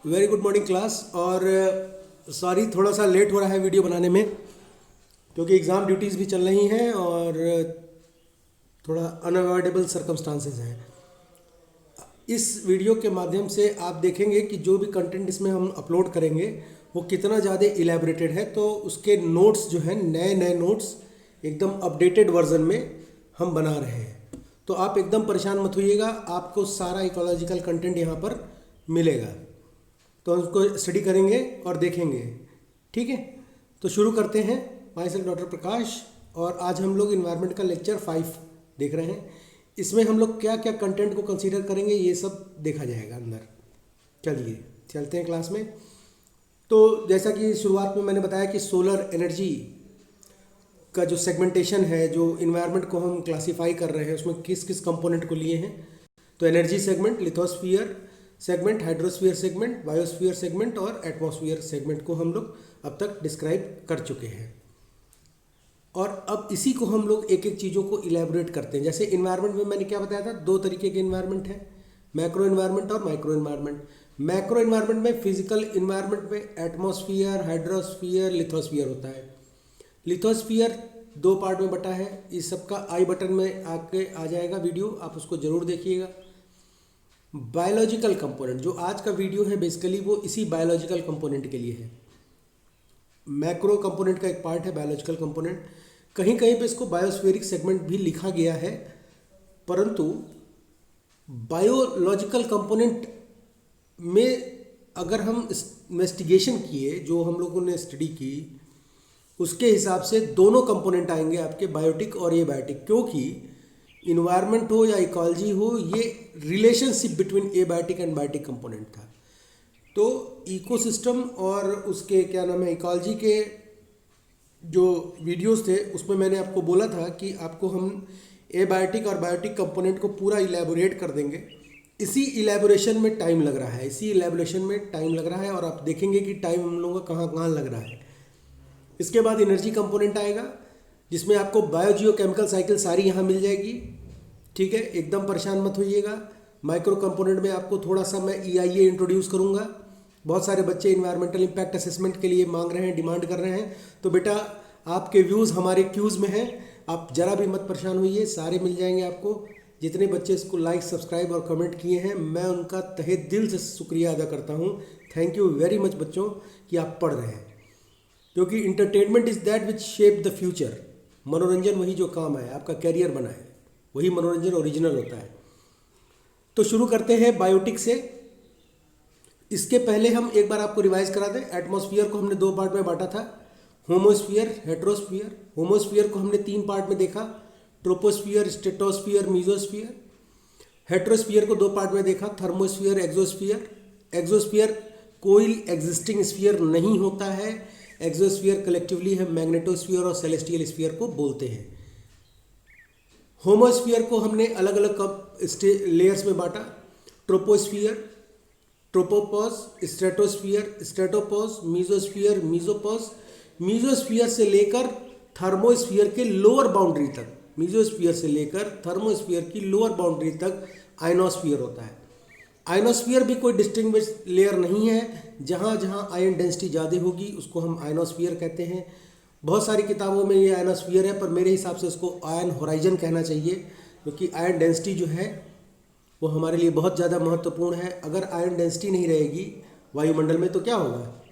Very good morning class. और sorry थोड़ा सा लेट हो रहा है वीडियो बनाने में, क्योंकि एग्ज़ाम ड्यूटीज़ भी चल रही हैं और थोड़ा अनअवॉइडेबल सर्कमस्टांसेस हैं। इस वीडियो के माध्यम से आप देखेंगे कि जो भी कंटेंट इसमें हम अपलोड करेंगे वो कितना ज़्यादा इलेबोरेटेड है। तो उसके नोट्स जो हैं, नए नए नोट्स एकदम अपडेटेड वर्जन में हम बना रहे हैं। तो आप एकदम परेशान मत होइएगा, आपको सारा इकोलॉजिकल कंटेंट यहाँ पर मिलेगा। तो हम उसको स्टडी करेंगे और देखेंगे, ठीक है। तो शुरू करते हैं। माई सेल्फ डॉक्टर प्रकाश, और आज हम लोग इन्वायरमेंट का लेक्चर 5 देख रहे हैं। इसमें हम लोग क्या क्या कंटेंट को कंसीडर करेंगे ये सब देखा जाएगा अंदर। चलिए चलते हैं क्लास में। तो जैसा कि शुरुआत में मैंने बताया कि सोलर एनर्जी का जो सेगमेंटेशन है, जो इन्वायरमेंट को हम क्लासीफाई कर रहे हैं, उसमें किस किस कंपोनेंट को लिए हैं। तो energy segment, lithosphere segment, hydrosphere segment, biosphere segment और एटमॉस्फेयर सेगमेंट को हम लोग अब तक डिस्क्राइब कर चुके हैं। और अब इसी को हम लोग एक एक चीज़ों को इलेबोरेट करते हैं। जैसे इन्वायरमेंट में मैंने क्या बताया था, दो तरीके के इन्वायरमेंट है, मैक्रो इन्वायरमेंट और माइक्रो इन्वायरमेंट। मैक्रो इन्वायरमेंट में फिजिकल इन्वायरमेंट में एटमॉस्फियर, हाइड्रोस्फीयर, लिथोस्फीयर होता है। लिथोस्फीयर दो पार्ट में बटा है। इस सब का आई बटन में आके आ जाएगा वीडियो, आप उसको जरूर देखिएगा। बायोलॉजिकल कंपोनेंट, जो आज का वीडियो है बेसिकली वो इसी बायोलॉजिकल कंपोनेंट के लिए है। मैक्रो कंपोनेंट का एक पार्ट है बायोलॉजिकल कंपोनेंट। कहीं कहीं पे इसको बायोस्फेरिक सेगमेंट भी लिखा गया है, परंतु बायोलॉजिकल कंपोनेंट में अगर हम इन्वेस्टिगेशन किए, जो हम लोगों ने स्टडी की, उसके हिसाब से दोनों कंपोनेंट आएंगे आपके, बायोटिक और ये बायोटिक। क्योंकि इन्वायरमेंट हो या इकोलॉजी हो, ये relationship between abiotic and biotic component था। तो इकोसिस्टम और उसके क्या नाम है, इकोलॉजी के जो वीडियोस थे उसमें मैंने आपको बोला था कि आपको हम एबायोटिक और बायोटिक कंपोनेंट को पूरा इलेबोरेट कर देंगे। इसी इलेबोरेशन में टाइम लग रहा है, और आप देखेंगे कि टाइम हम लोगों का कहाँ कहाँ लग रहा है। इसके बाद एनर्जी कंपोनेंट आएगा, जिसमें आपको बायोजियो केमिकल साइकिल सारी यहाँ मिल जाएगी, ठीक है। एकदम परेशान मत होइएगा। माइक्रो कंपोनेंट में आपको थोड़ा सा मैं EIA इंट्रोड्यूस करूँगा। बहुत सारे बच्चे इन्वायरमेंटल इम्पैक्ट असेसमेंट के लिए मांग रहे हैं, डिमांड कर रहे हैं। तो बेटा आपके व्यूज़ हमारे क्यूज़ में हैं, आप जरा भी मत परेशान होइए, सारे मिल जाएंगे आपको। जितने बच्चे इसको लाइक, सब्सक्राइब और कमेंट किए हैं, मैं उनका तहे दिल से शुक्रिया अदा करता हूँ। थैंक यू वेरी मच बच्चों कि आप पढ़ रहे हैं, क्योंकि entertainment is that which shape the future. मनोरंजन वही जो काम है, आपका कैरियर बना है, वही मनोरंजन ओरिजिनल होता है। तो शुरू करते हैं बायोटिक से। इसके पहले हम एक बार आपको रिवाइज करा दें। एटमॉस्फेयर को हमने दो पार्ट में बांटा था, होमोस्फीयर, हेट्रोस्फीयर। होमोस्फीयर को हमने तीन पार्ट में देखा, ट्रोपोस्फीयर, स्ट्रेटोस्फीयर, मीजोस्फीयर। हेट्रोस्फीयर को दो पार्ट में देखा, थर्मोस्फीयर, एक्सोस्फीयर। एक्सोस्फीयर कोई एग्जिस्टिंग स्फीयर नहीं होता है। एक्सोस्फीयर कलेक्टिवली हम मैग्नेटोस्फीयर और सेलेस्टियल स्फीयर को बोलते हैं। होमोस्फीयर को हमने अलग अलग लेयर्स में बांटा, troposphere, tropopause, stratosphere, stratopause, mesosphere, mesopause. Mesosphere से लेकर थर्मोस्फीयर के लोअर बाउंड्री तक, मीजोस्फीयर से लेकर थर्मोस्फीयर की लोअर बाउंड्री तक आयनोस्फीयर होता है। आयनोस्फीयर भी कोई डिस्टिंग्विश लेयर नहीं है। जहाँ जहाँ आयन डेंसिटी ज़्यादा होगी उसको हम आयनोस्फीयर कहते हैं। बहुत सारी किताबों में ये आयनोस्फीयर है, पर मेरे हिसाब से इसको आयन होराइजन कहना चाहिए, क्योंकि आयन डेंसिटी जो है वो हमारे लिए बहुत ज़्यादा महत्वपूर्ण है। अगर आयन डेंसिटी नहीं रहेगी वायुमंडल में तो क्या होगा?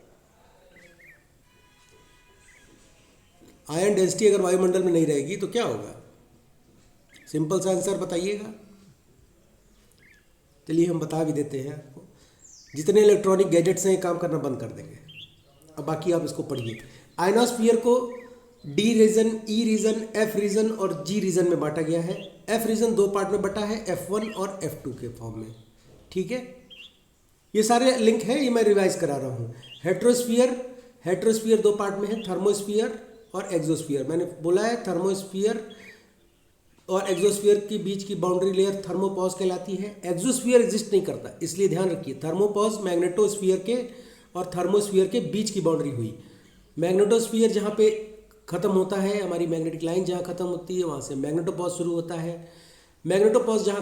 आयन डेंसिटी अगर वायुमंडल में नहीं रहेगी तो क्या होगा? सिंपल सा आंसर बताइएगा। चलिए हम बता भी देते हैं आपको। जितने इलेक्ट्रॉनिक गैजेट्स हैं काम करना बंद कर देंगे। अब बाकी आप इसको पढ़िए। आयनोस्फीयर को डी रीजन, ई रीजन, एफ रीजन और जी रीजन में बांटा गया है। एफ रीजन दो पार्ट में बटा है, F1 और F2 के फॉर्म में, ठीक है। ये सारे लिंक हैं, ये मैं रिवाइज करा रहा हूँ। हेट्रोस्फीयर दो पार्ट में है, थर्मोस्फीयर और एक्सोस्फीयर। मैंने बोला है थर्मोस्फीयर और एक्सोस्फीयर के बीच की बाउंड्री लेयर थर्मोपॉज कहलाती है। एक्सोस्फीयर एग्जिस्ट नहीं करता, इसलिए ध्यान रखिए। थर्मोपॉज मैग्नेटोस्फीयर के और थर्मोस्फीयर के बीच की बाउंड्री हुई। मैग्नेटोस्फीयर जहाँ पे ख़त्म होता है, हमारी मैग्नेटिक लाइन जहाँ ख़त्म होती है वहाँ से मैग्नेटोपॉज शुरू होता है। मैग्नेटोपॉज जहाँ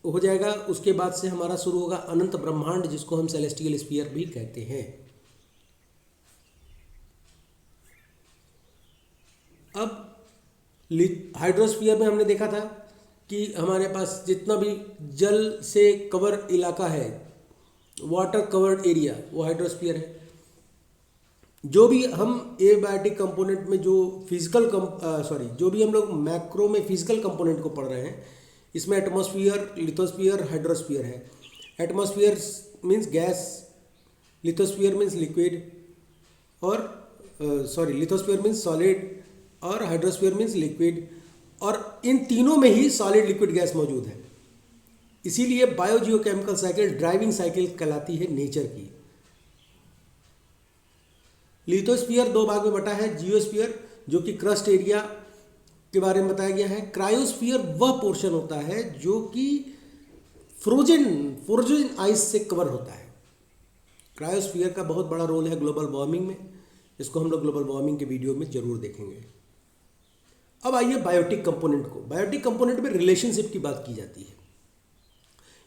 हो जाएगा। उसके बाद से हमारा शुरू होगा अनंत ब्रह्मांड, जिसको हम सेलेस्टियल स्फीयर भी कहते हैं। अब हाइड्रोस्फीयर में हमने देखा था कि हमारे पास जितना भी जल से कवर इलाका है, वाटर कवर्ड एरिया, वो हाइड्रोस्फीयर है। जो भी हम एबायोटिक कंपोनेंट में जो जो भी हम लोग मैक्रो में फिजिकल कंपोनेंट को पढ़ रहे हैं, इसमें एटमॉस्फेयर, लिथोस्फीयर, हाइड्रोस्फीयर है। Atmosphere means gas, lithosphere means liquid, और लिथोस्फीयर मीन्स सॉलिड, और हाइड्रोस्फीयर मीन्स लिक्विड, और इन तीनों में ही सॉलिड, लिक्विड, गैस मौजूद है। इसीलिए बायोजियोकेमिकल साइकिल ड्राइविंग साइकिल कहलाती है नेचर की। लिथोस्फीयर दो भाग में बटा है। जियोस्फीयर जो कि क्रस्ट एरिया के बारे में बताया गया है। क्रायोस्फीयर वह पोर्शन होता है जो कि फ्रोजन आइस से कवर होता है। क्रायोस्फीयर का बहुत बड़ा रोल है ग्लोबल वार्मिंग में। इसको हम लोग ग्लोबल वार्मिंग के वीडियो में जरूर देखेंगे। अब आइए बायोटिक कंपोनेंट को। बायोटिक कंपोनेंट में रिलेशनशिप की बात की जाती है।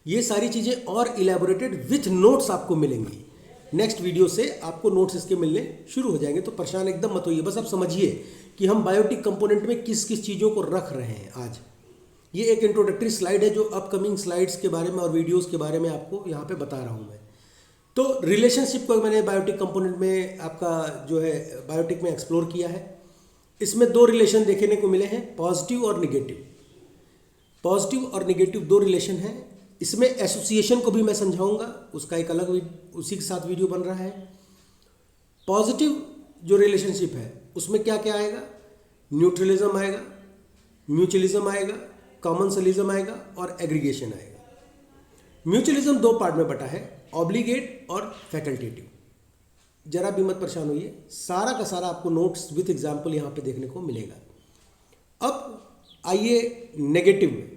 ये सारी चीज़ें और इलेबोरेटेड विथ नोट्स आपको मिलेंगी। नेक्स्ट वीडियो से आपको नोट्स इसके मिलने शुरू हो जाएंगे, तो परेशान एकदम मत होइए। बस आप समझिए कि हम बायोटिक कंपोनेंट में किस किस चीज़ों को रख रहे हैं आज। ये एक इंट्रोडक्टरी स्लाइड है जो अपकमिंग स्लाइड्स के बारे में और वीडियोस के बारे में आपको यहाँ पे बता रहा हूँ मैं। तो रिलेशनशिप को मैंने बायोटिक कंपोनेंट में आपका जो है बायोटिक में एक्सप्लोर किया है। इसमें दो रिलेशन देखने को मिले हैं, पॉजिटिव और निगेटिव। पॉजिटिव और निगेटिव दो रिलेशन हैं। इसमें एसोसिएशन को भी मैं समझाऊंगा, उसका एक अलग उसी के साथ वीडियो बन रहा है। पॉजिटिव जो रिलेशनशिप है उसमें क्या क्या आएगा? न्यूट्रलिज्म आएगा, म्यूचुअलिज्म आएगा, कॉमनसलिज्म आएगा और एग्रीगेशन आएगा। म्यूचुअलिज्म दो पार्ट में बटा है, ऑब्लिगेट और फैकल्टेटिव। जरा भी मत परेशान होइए, सारा का सारा आपको नोट्स विथ एग्जाम्पल यहाँ पे देखने को मिलेगा। अब आइए नेगेटिव में।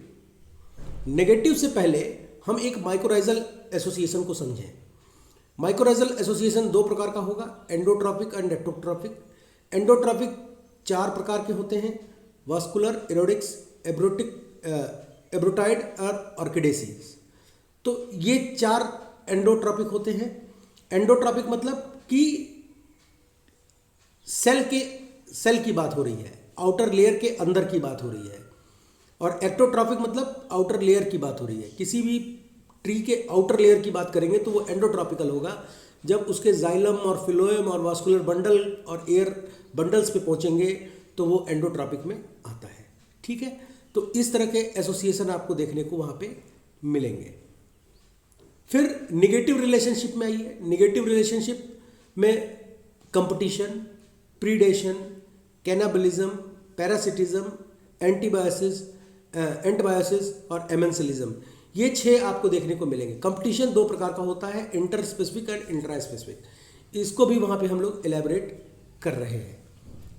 नेगेटिव से पहले हम एक माइकोराइजल एसोसिएशन को समझें। माइकोराइजल एसोसिएशन दो प्रकार का होगा, एंडोट्रॉपिक एंड एक्टोट्रॉपिक। एंडोट्रॉपिक चार प्रकार के होते हैं, वास्कुलर, एरोडिक्स, एब्रोटाइड और ऑर्किडेसीज। तो ये चार एंडोट्रॉपिक होते हैं। एंडोट्रॉपिक मतलब कि सेल की बात हो रही है, आउटर लेयर के अंदर की बात हो रही है। और एक्टोट्रॉपिक मतलब आउटर लेयर की बात हो रही है। किसी भी ट्री के आउटर लेयर की बात करेंगे तो वो एंडोट्रॉपिकल होगा। जब उसके जाइलम और फिलोएम और वास्कुलर बंडल और एयर बंडल्स पे पहुंचेंगे तो वो एंडोट्रॉपिक में आता है। ठीक है, तो इस तरह के एसोसिएशन आपको देखने को वहाँ पे मिलेंगे। फिर निगेटिव रिलेशनशिप में आइए। निगेटिव रिलेशनशिप में कंपटीशन, प्रीडेशन, कैनाबलिज्म, पैरासिटिज्म, एंटीबायोसिस और एमेंसलिज्म, ये छह आपको देखने को मिलेंगे। कंपटीशन दो प्रकार का होता है, inter specific and intra specific. इसको भी वहाँ पे हम लोग एलैबोरेट कर रहे हैं।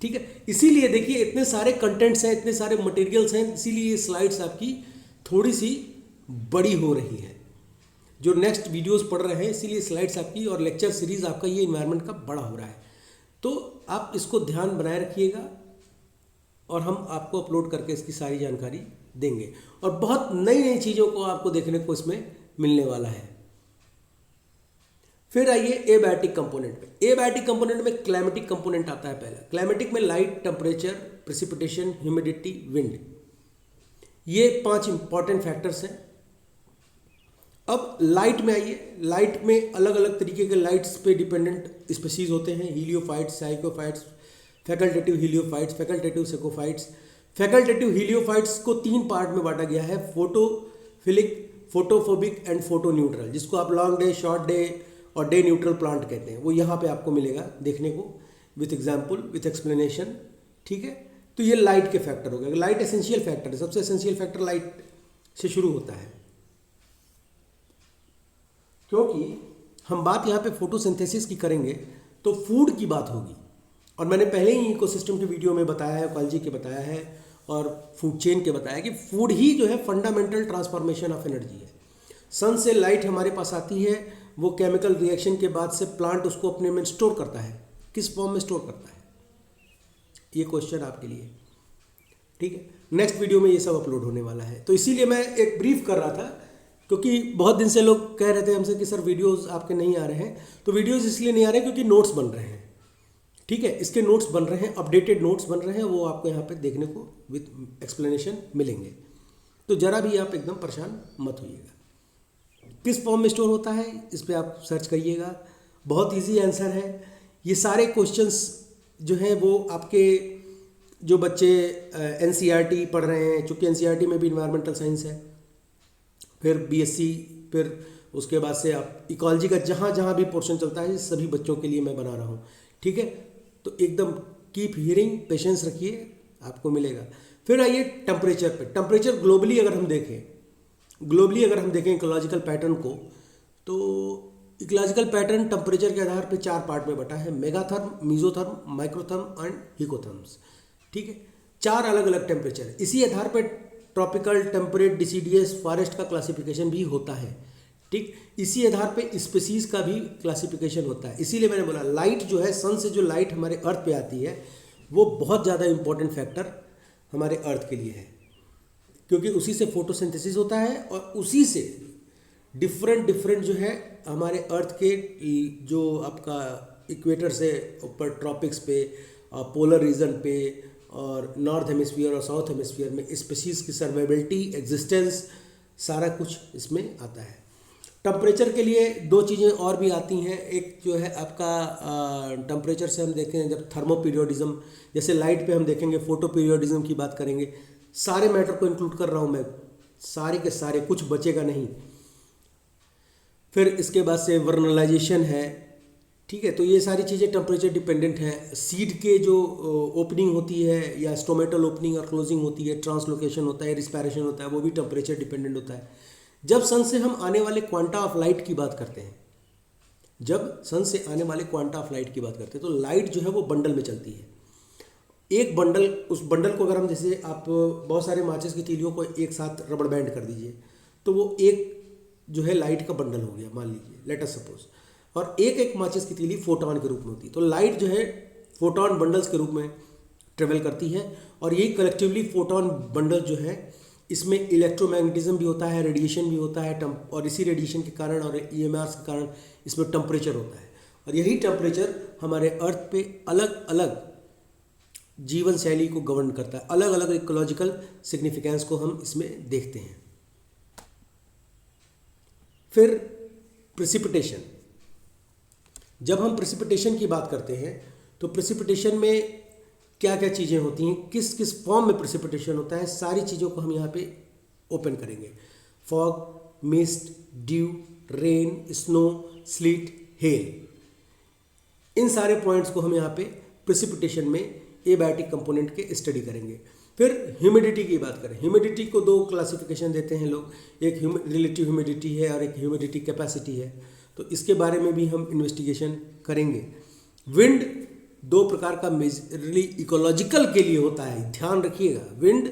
ठीक है, इसीलिए देखिए इतने सारे कंटेंट्स हैं, इतने सारे मटेरियल्स हैं, इसीलिए ये स्लाइड्स आपकी थोड़ी सी बड़ी हो रही है। जो नेक्स्ट वीडियोस पढ़ रहे हैं इसीलिए स्लाइड्स आपकी और लेक्चर सीरीज आपका ये इन्वायरमेंट का बड़ा हो रहा है। तो आप इसको ध्यान बनाए रखिएगा और हम आपको अपलोड करके इसकी सारी जानकारी देंगे। और बहुत नई नई चीज़ों को आपको देखने को इसमें मिलने वाला है। फिर आइए एबायोटिक कंपोनेंट पे। एबायोटिक कंपोनेंट में क्लाइमेटिक कंपोनेंट आता है पहला। क्लाइमेटिक में light, temperature, precipitation, humidity, wind, ये 5 इंपॉर्टेंट फैक्टर्स हैं। अब लाइट में आइए। लाइट में अलग अलग तरीके के लाइट्स पे डिपेंडेंट स्पीसीज होते हैं, हीलियोफाइट्स, साइकोफाइट्स, फैकल्टेटिव हीलियोफाइट्स, फैकल्टेटिव सेकोफाइट्स। फैकल्टेटिव हीलियोफाइट्स को 3 पार्ट में बांटा गया है, फोटोफिलिक, फोटोफोबिक एंड फोटो न्यूट्रल, जिसको आप लॉन्ग डे, शॉर्ट डे और डे न्यूट्रल प्लांट कहते हैं। वो यहाँ पे आपको मिलेगा देखने को विथ एग्जाम्पल, विथ एक्सप्लेनेशन। ठीक है, तो ये लाइट के फैक्टर हो गए। लाइट एसेंशियल फैक्टर है, सबसे एसेंशियल फैक्टर लाइट से शुरू होता है, क्योंकि हम बात यहाँ पे फोटोसिंथेसिस की करेंगे तो फूड की बात होगी। और मैंने पहले ही इकोसिस्टम के वीडियो में बताया है, इकोलॉजी के बताया है और फूड चेन के बताया कि फूड ही जो है फंडामेंटल ट्रांसफॉर्मेशन ऑफ एनर्जी है। सन से लाइट हमारे पास आती है, वो केमिकल रिएक्शन के बाद से प्लांट उसको अपने में स्टोर करता है। किस फॉर्म में स्टोर करता है, ये क्वेश्चन आपके लिए। ठीक है, नेक्स्ट वीडियो में ये सब अपलोड होने वाला है। तो इसीलिए मैं एक ब्रीफ कर रहा था क्योंकि बहुत दिन से लोग कह रहे थे हमसे कि सर वीडियोस आपके नहीं आ रहे हैं, तो वीडियोस इसलिए नहीं आ रहे हैं क्योंकि नोट्स बन रहे हैं। ठीक है, इसके नोट्स बन रहे हैं, अपडेटेड नोट्स बन रहे हैं, वो आपको यहाँ पे देखने को विथ एक्सप्लेनेशन मिलेंगे। तो ज़रा भी आप एकदम परेशान मत होइएगा। किस फॉर्म में स्टोर होता है इस पर आप सर्च करिएगा, बहुत ईजी आंसर है। ये सारे क्वेश्चंस जो हैं वो आपके जो बच्चे एनसीईआरटी पढ़ रहे हैं, चूँकि एनसीईआरटी में भी इन्वायरमेंटल साइंस है, फिर बीएससी, फिर उसके बाद से आप इकोलॉजी का जहाँ जहाँ भी पोर्शन चलता है सभी बच्चों के लिए मैं बना रहा हूँ। ठीक है, तो एकदम कीप हियरिंग, पेशेंस रखिए, आपको मिलेगा। फिर आइए टेम्परेचर पे। टेम्परेचर ग्लोबली अगर हम देखें इकोलॉजिकल पैटर्न को, तो इकोलॉजिकल पैटर्न टेम्परेचर के आधार पे 4 पार्ट में बटा है: मेगाथर्म, मीजोथर्म, माइक्रोथर्म एंड हिकोथर्म्स। ठीक है, 4 अलग अलग टेम्परेचर। इसी आधार पे ट्रॉपिकल, टेम्परेट, डिसीडियस, फॉरेस्ट का क्लासिफिकेशन भी होता है। ठीक, इसी आधार पे स्पीसीज का भी क्लासिफिकेशन होता है। इसीलिए मैंने बोला लाइट जो है, सन से जो लाइट हमारे अर्थ पे आती है वो बहुत ज़्यादा इंपॉर्टेंट फैक्टर हमारे अर्थ के लिए है, क्योंकि उसी से फोटोसिंथेसिस होता है और उसी से डिफरेंट जो है हमारे अर्थ के जो आपका इक्वेटर से ऊपर ट्रॉपिक्स पे, पोलर रीजन पे और नॉर्थ हेमिस्फीयर और साउथ हेमिस्फीयर में स्पीसीज की सर्वाइबिलिटी, एग्जिस्टेंस, सारा कुछ इसमें आता है। टेम्परेचर के लिए 2 चीज़ें और भी आती हैं। एक जो है आपका टेम्परेचर से हम देखें जब थर्मो पीरियोडिज्म, जैसे लाइट पे हम देखेंगे फोटो पीरियोडिज्म की बात करेंगे। सारे मैटर को इंक्लूड कर रहा हूँ मैं, सारे के सारे, कुछ बचेगा नहीं। फिर इसके बाद से वर्नलाइजेशन है। ठीक है, तो ये सारी चीज़ें टेम्परेचर डिपेंडेंट हैं। सीड के जो ओपनिंग होती है या स्टोमेटल ओपनिंग और क्लोजिंग होती है, ट्रांसलोकेशन होता है, रिस्पायरेशन होता है, वो भी टेम्परेचर डिपेंडेंट होता है। जब सन से हम आने वाले क्वांटा ऑफ लाइट की बात करते हैं, की बात करते हैं, तो लाइट जो है वो बंडल में चलती है। एक बंडल, उस बंडल को अगर हम, जैसे आप बहुत सारे माचिस की तीलियों को एक साथ रबड़ बैंड कर दीजिए, तो वो एक जो है लाइट का बंडल हो गया, मान लीजिए, लेट अस सपोज। और एक माचिस की तीली फोटोन के रूप में होती है। तो लाइट जो है फोटोन बंडल्स के रूप में ट्रेवल करती है, और यही कलेक्टिवली फोटोन बंडल जो है, इसमें इलेक्ट्रोमैग्नेटिज्म भी होता है, रेडिएशन भी होता है, और इसी रेडिएशन के कारण और ईएमआर के कारण इसमें टेम्परेचर होता है। और यही टेम्परेचर हमारे अर्थ पे अलग अलग जीवन शैली को गवर्न करता है, अलग अलग इकोलॉजिकल सिग्निफिकेंस को हम इसमें देखते हैं। फिर प्रेसिपिटेशन। जब हम प्रेसिपिटेशन की बात करते हैं तो प्रेसिपिटेशन में क्या क्या चीज़ें होती हैं, किस किस फॉर्म में प्रेसिपिटेशन होता है, सारी चीज़ों को हम यहाँ पे ओपन करेंगे। Fog, mist, dew, rain, snow, sleet, hail, इन सारे पॉइंट्स को हम यहाँ पे प्रेसिपिटेशन में एबायोटिक कंपोनेंट के स्टडी करेंगे। फिर ह्यूमिडिटी की बात करें। ह्यूमिडिटी को 2 क्लासिफिकेशन देते हैं लोग, एक रिलेटिव ह्यूमिडिटी है और एक ह्यूमिडिटी कैपेसिटी है। तो इसके बारे में भी हम इन्वेस्टिगेशन करेंगे। विंड 2 प्रकार का मेजरली इकोलॉजिकल के लिए होता है, ध्यान रखिएगा। विंड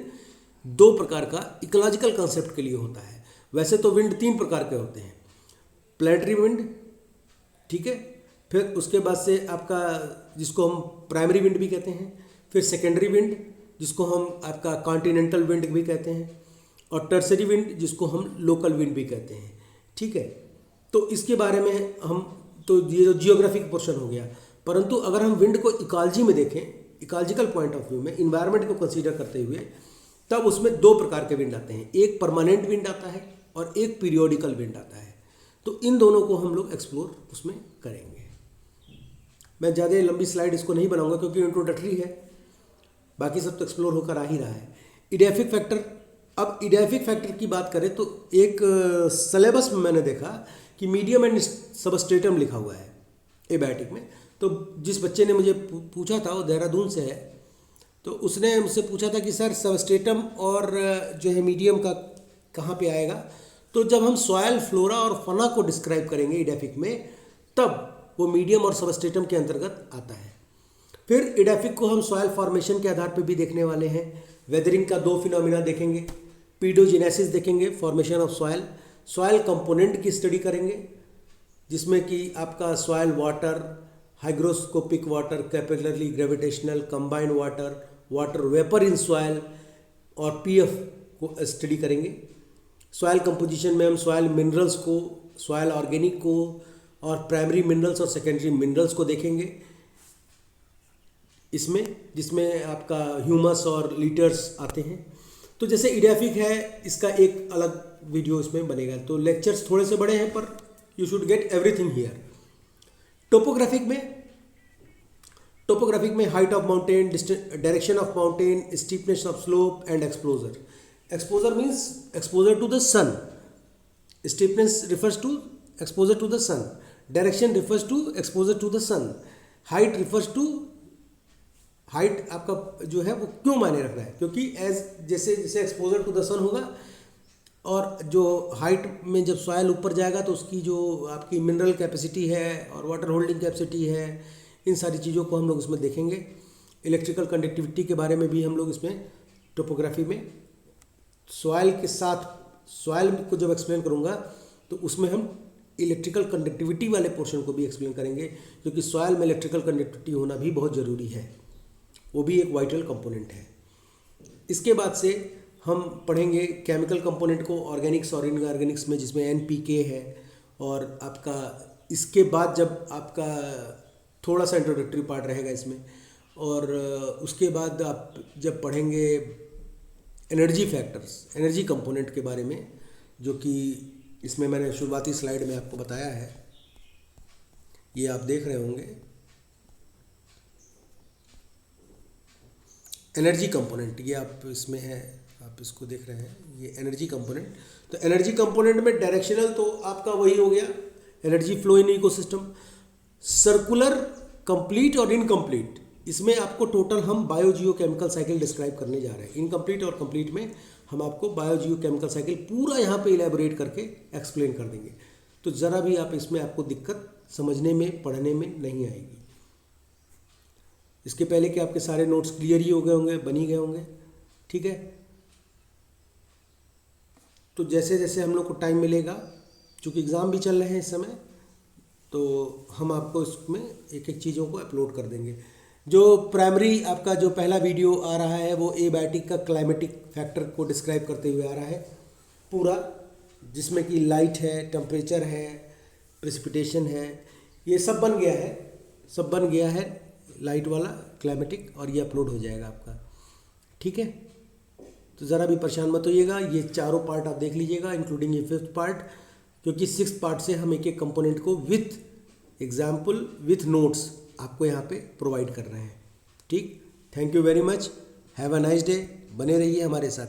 2 प्रकार का इकोलॉजिकल कॉन्सेप्ट के लिए होता है। वैसे तो विंड 3 प्रकार के होते हैं: प्लेनेटरी विंड, ठीक है, फिर उसके बाद से आपका जिसको हम प्राइमरी विंड भी कहते हैं, फिर सेकेंडरी विंड जिसको हम आपका कॉन्टिनेंटल विंड भी कहते हैं, और टर्सरी विंड जिसको हम लोकल विंड भी कहते हैं। ठीक है, तो इसके बारे में हम, तो ये जो जियोग्राफिक पोर्शन हो गया, परंतु अगर हम विंड को इकोलॉजी में देखें, इकोलॉजिकल पॉइंट ऑफ व्यू में, इन्वायरमेंट को कंसीडर करते हुए, तब उसमें 2 प्रकार के विंड आते हैं। एक परमानेंट विंड आता है और एक पीरियोडिकल विंड आता है। तो इन दोनों को हम लोग एक्सप्लोर उसमें करेंगे। मैं ज़्यादा लंबी स्लाइड इसको नहीं बनाऊंगा क्योंकि इंट्रोडक्टरी है, बाकी सब तो एक्सप्लोर होकर आ ही रहा है। Edaphic factor. अब इडेफिक फैक्टर की बात करें तो एक सिलेबस में मैंने देखा कि मीडियम एंड सबस्ट्रेटम लिखा हुआ है एबायोटिक में। तो जिस बच्चे ने मुझे पूछा था, वो देहरादून से है, तो उसने मुझसे पूछा था कि सर सबस्ट्रेटम और जो है मीडियम का कहाँ पे आएगा। तो जब हम सॉयल, फ्लोरा और फना को डिस्क्राइब करेंगे इडेफिक में, तब वो मीडियम और सबस्ट्रेटम के अंतर्गत आता है। फिर इडेफिक को हम सॉयल फॉर्मेशन के आधार पर भी देखने वाले हैं। वेदरिंग का 2 फिनोमिना देखेंगे, पीडोजेनेसिस देखेंगे, formation of soil, soil component की स्टडी करेंगे, जिसमें कि आपका soil water, hygroscopic water, capillary gravitational, combined water, water vapour in soil और पीएफ को स्टडी करेंगे। सॉयल कंपोजिशन में हम सॉयल मिनरल्स को, सॉयल ऑर्गेनिक को और प्राइमरी मिनरल्स और सेकेंडरी मिनरल्स को देखेंगे इसमें, जिसमें आपका ह्यूमस और लीटर्स आते हैं। तो जैसे इडियाफिक है, इसका एक अलग वीडियो इसमें बनेगा। तो लेक्चर्स थोड़े से बड़े हैं पर you should get everything here. Topographic में height of mountain, direction of mountain, steepness of slope and exposure. Exposure means exposure to the sun, steepness refers to exposure to the sun, direction refers to exposure to the sun, height refers to, height आपका जो है वो क्यों मायने रख रहा है, क्योंकि जैसे जैसे एक्सपोजर टू द सन होगा और जो हाइट में जब सॉयल ऊपर जाएगा तो उसकी जो आपकी मिनरल कैपेसिटी है और वाटर होल्डिंग कैपेसिटी है, इन सारी चीज़ों को हम लोग इसमें देखेंगे। इलेक्ट्रिकल कंडक्टिविटी के बारे में भी हम लोग इसमें टोपोग्राफी में सॉयल के साथ, सॉयल को जब एक्सप्लेन करूँगा तो उसमें हम इलेक्ट्रिकल कंडक्टिविटी वाले पोर्शन को भी एक्सप्लेन करेंगे, क्योंकि सॉयल में इलेक्ट्रिकल कंडक्टिविटी होना भी बहुत ज़रूरी है, वो भी एक वाइटल कंपोनेंट है। इसके बाद से हम पढ़ेंगे केमिकल कंपोनेंट को, ऑर्गेनिक्स और इनऑर्गेनिक्स में, जिसमें NPK है। और आपका इसके बाद जब आपका थोड़ा सा इंट्रोडक्टरी पार्ट रहेगा इसमें, और उसके बाद आप जब पढ़ेंगे एनर्जी फैक्टर्स, एनर्जी कंपोनेंट के बारे में, जो कि इसमें मैंने शुरुआती स्लाइड में आपको बताया है, ये आप देख रहे होंगे। एनर्जी कंपोनेंट ये आप इसमें है, आप इसको देख रहे हैं, ये एनर्जी कंपोनेंट। तो एनर्जी कंपोनेंट में डायरेक्शनल तो आपका वही हो गया, energy flow in ecosystem. Circular, complete और इनकम्प्लीट, इसमें आपको टोटल हम बायोजियो केमिकल साइकिल डिस्क्राइब करने जा रहे हैं। इनकम्प्लीट और कंप्लीट में हम आपको बायोजियो केमिकल साइकिल पूरा यहाँ पे इलेबोरेट करके एक्सप्लेन कर देंगे। तो ज़रा भी आप इसमें आपको दिक्कत समझने में, पढ़ने में नहीं आएगी। इसके पहले कि आपके सारे नोट्स क्लियर ही हो गए होंगे, बन ही गए होंगे, ठीक है। तो जैसे जैसे हम लोग को टाइम मिलेगा, चूँकि एग्ज़ाम भी चल रहे हैं इस समय, तो हम आपको इसमें एक एक चीज़ों को अपलोड कर देंगे। जो प्राइमरी आपका जो पहला वीडियो आ रहा है वो एबायोटिक का क्लाइमेटिक फैक्टर को डिस्क्राइब करते हुए आ रहा है पूरा, जिसमें कि लाइट है, टेम्परेचर है, प्रेसिपिटेशन है, ये सब बन गया है, सब बन गया है लाइट वाला क्लाइमेटिक, और ये अपलोड हो जाएगा आपका, ठीक है। तो ज़रा भी परेशान मत होइएगा, ये चारों पार्ट आप देख लीजिएगा, इंक्लूडिंग ये 5th पार्ट, क्योंकि 6th पार्ट से हम एक एक कंपोनेंट को विथ एग्जाम्पल, विथ नोट्स आपको यहाँ पे प्रोवाइड कर रहे हैं, ठीक। Thank you very much, have a nice day, बने रहिए हमारे साथ।